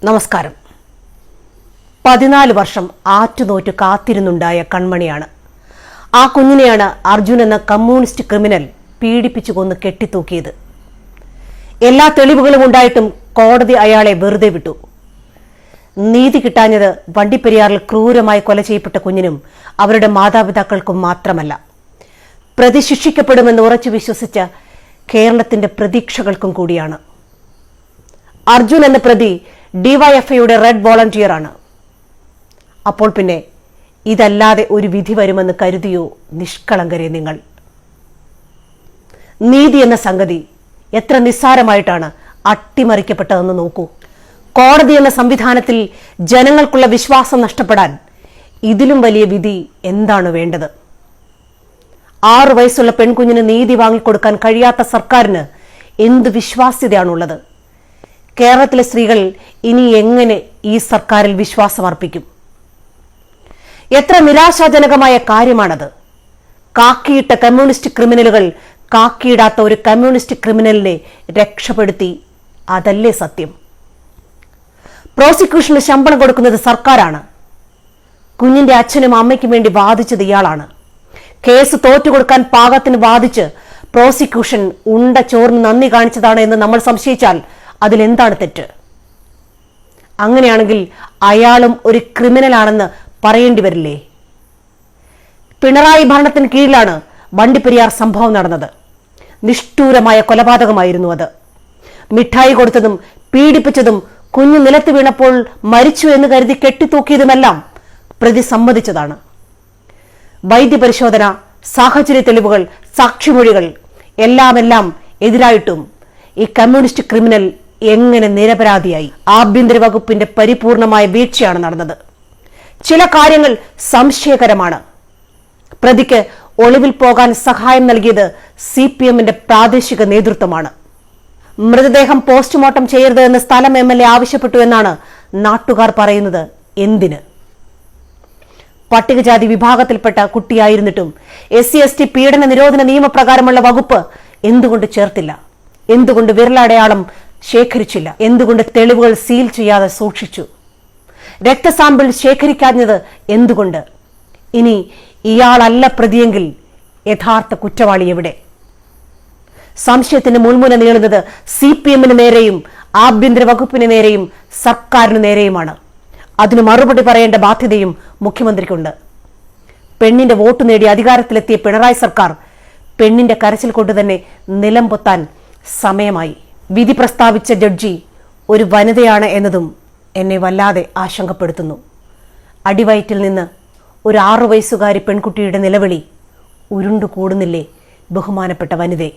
നമസ്കാരം. 14 വർഷം ആറ്റുനോറ്റു കാത്തിരുന്നുണ്ടായ കൺമണിയാണ്. ആ കുഞ്ഞിനെയാണ് അർജുൻ എന്ന കമ്മ്യൂണിസ്റ്റ് ക്രിമിനൽ പീഡിപ്പിച്ചു കൊന്ന് കെട്ടിത്തൂക്കിയത്. എല്ലാ തെളിവുകളും ഉണ്ടായിട്ടും കോടതി അയാളെ വെറുതെ വിട്ടു. നീതി കിട്ടാഞ്ഞത് വണ്ടിപ്പെരിയാറിൽ ക്രൂരമായി കൊല ചെയ്യപ്പെട്ട കുഞ്ഞിനും അവരുടെ മാതാപിതാക്കൾക്കും മാത്രമല്ല, പ്രതി ശിക്ഷിക്കപ്പെടുമെന്ന് ഉറച്ചു വിശ്വസിച്ച കേരളത്തിന്റെ പ്രതീക്ഷകൾക്കും കൂടിയാണ്. അർജുൻ എന്ന പ്രതി ഡിവൈഎഫ്ഐയുടെ റെഡ് വോളണ്ടിയർ ആണ്. അപ്പോൾ പിന്നെ ഇതല്ലാതെ ഒരു വിധി വരുമെന്ന് കരുതിയോ നിഷ്കളങ്കരെ നിങ്ങൾ? നീതി എന്ന സംഗതി എത്ര നിസ്സാരമായിട്ടാണ് അട്ടിമറിക്കപ്പെട്ടതെന്ന് നോക്കൂ. കോടതി എന്ന സംവിധാനത്തിൽ ജനങ്ങൾക്കുള്ള വിശ്വാസം നഷ്ടപ്പെടാൻ ഇതിലും വലിയ വിധി എന്താണ് വേണ്ടത്? 6 വയസ്സുള്ള പെൺകുഞ്ഞിന് നീതി വാങ്ങിക്കൊടുക്കാൻ കഴിയാത്ത സർക്കാരിന് എന്ത് വിശ്വാസ്യതയാണുള്ളത്? കേരളത്തിലെ സ്ത്രീകൾ ഇനി എങ്ങനെ ഈ സർക്കാരിൽ വിശ്വാസമർപ്പിക്കും? എത്ര നിരാശാജനകമായ കാര്യമാണത്. കാക്കിയിട്ട കമ്മ്യൂണിസ്റ്റ് ക്രിമിനലുകൾ കാക്കിയിടാത്ത ഒരു കമ്മ്യൂണിസ്റ്റ് ക്രിമിനലിനെ രക്ഷപ്പെടുത്തി. അതല്ലേ സത്യം? പ്രോസിക്യൂഷന് ശമ്പളം കൊടുക്കുന്നത് സർക്കാരാണ്. കുഞ്ഞിന്റെ അച്ഛനും അമ്മയ്ക്കും വേണ്ടി വാദിച്ചത് ഇയാളാണ്. കേസ് തോറ്റുകൊടുക്കാൻ പാകത്തിന് വാദിച്ച് പ്രോസിക്യൂഷൻ ഉണ്ട ചോറിന് നന്ദി കാണിച്ചതാണ് എന്ന് നമ്മൾ സംശയിച്ചാൽ അതിലെന്താണ് തെറ്റ്? അങ്ങനെയാണെങ്കിൽ അയാളും ഒരു ക്രിമിനലാണെന്ന് പറയേണ്ടി വരില്ലേ? പിണറായി ഭരണത്തിന് കീഴിലാണ് വണ്ടിപ്പെരിയാർ സംഭവം നടന്നത്. നിഷ്ഠൂരമായ കൊലപാതകമായിരുന്നു അത്. മിഠായി കൊടുത്തതും പീഡിപ്പിച്ചതും കുഞ്ഞു നിലത്ത് വീണപ്പോൾ മരിച്ചു എന്ന് കരുതി കെട്ടിത്തൂക്കിയതുമെല്ലാം പ്രതി സമ്മതിച്ചതാണ്. വൈദ്യപരിശോധന, സാഹചര്യ തെളിവുകൾ, സാക്ഷിമൊഴികൾ എല്ലാം എതിരായിട്ടും ഈ കമ്മ്യൂണിസ്റ്റ് ക്രിമിനൽ എങ്ങനെ നിരപരാധിയായി? ആഭ്യന്തര വകുപ്പിന്റെ പരിപൂർണമായ വീഴ്ചയാണ് നടന്നത്. ചില കാര്യങ്ങൾ സംശയകരമാണ്. പ്രതിക്ക് ഒളിവിൽ പോകാൻ സഹായം നൽകിയത് CPMന്റെ പ്രാദേശിക നേതൃത്വമാണ്. മൃതദേഹം പോസ്റ്റ്മോർട്ടം ചെയ്യരുത് എന്ന് സ്ഥലം MLA ആവശ്യപ്പെട്ടു എന്നാണ് നാട്ടുകാർ പറയുന്നത്. എന്തിന്? പട്ടികജാതി വിഭാഗത്തിൽപ്പെട്ട കുട്ടിയായിരുന്നിട്ടും SC/ST പീഡന നിരോധന നിയമപ്രകാരമുള്ള വകുപ്പ് എന്തുകൊണ്ട് ചേർത്തില്ല? എന്തുകൊണ്ട് വിരലടയാളം ശേഖരിച്ചില്ല? എന്തുകൊണ്ട് തെളിവുകൾ സീൽ ചെയ്യാതെ സൂക്ഷിച്ചു? രക്തസാമ്പിൾ ശേഖരിക്കാഞ്ഞത് എന്തുകൊണ്ട്? ഇനി ഇയാളല്ല പ്രതിയെങ്കിൽ യഥാർത്ഥ കുറ്റവാളി എവിടെ? സംശയത്തിന് മുൾമുന നീളുന്നത് CPMന് നേരെയും ആഭ്യന്തര വകുപ്പിന് നേരെയും സർക്കാരിന് നേരെയുമാണ്. അതിന് മറുപടി പറയേണ്ട ബാധ്യതയും മുഖ്യമന്ത്രിക്കുണ്ട്. പെണ്ണിന്റെ വോട്ട് നേടി അധികാരത്തിലെത്തിയ പിണറായി സർക്കാർ പെണ്ണിന്റെ കരച്ചിൽ കൊണ്ട് തന്നെ നിലം പൊത്താൻ സമയമായി. വിധി പ്രസ്താവിച്ച ജഡ്ജി ഒരു വനിതയാണ് എന്നതും എന്നെ വല്ലാതെ ആശങ്കപ്പെടുത്തുന്നു. അടിവയറ്റിൽ നിന്ന് ഒരു 6 വയസ്സുകാരി പെൺകുട്ടിയുടെ നിലവിളി ഉരുണ്ടുകൂടുന്നില്ലേ ബഹുമാനപ്പെട്ട വനിതേ?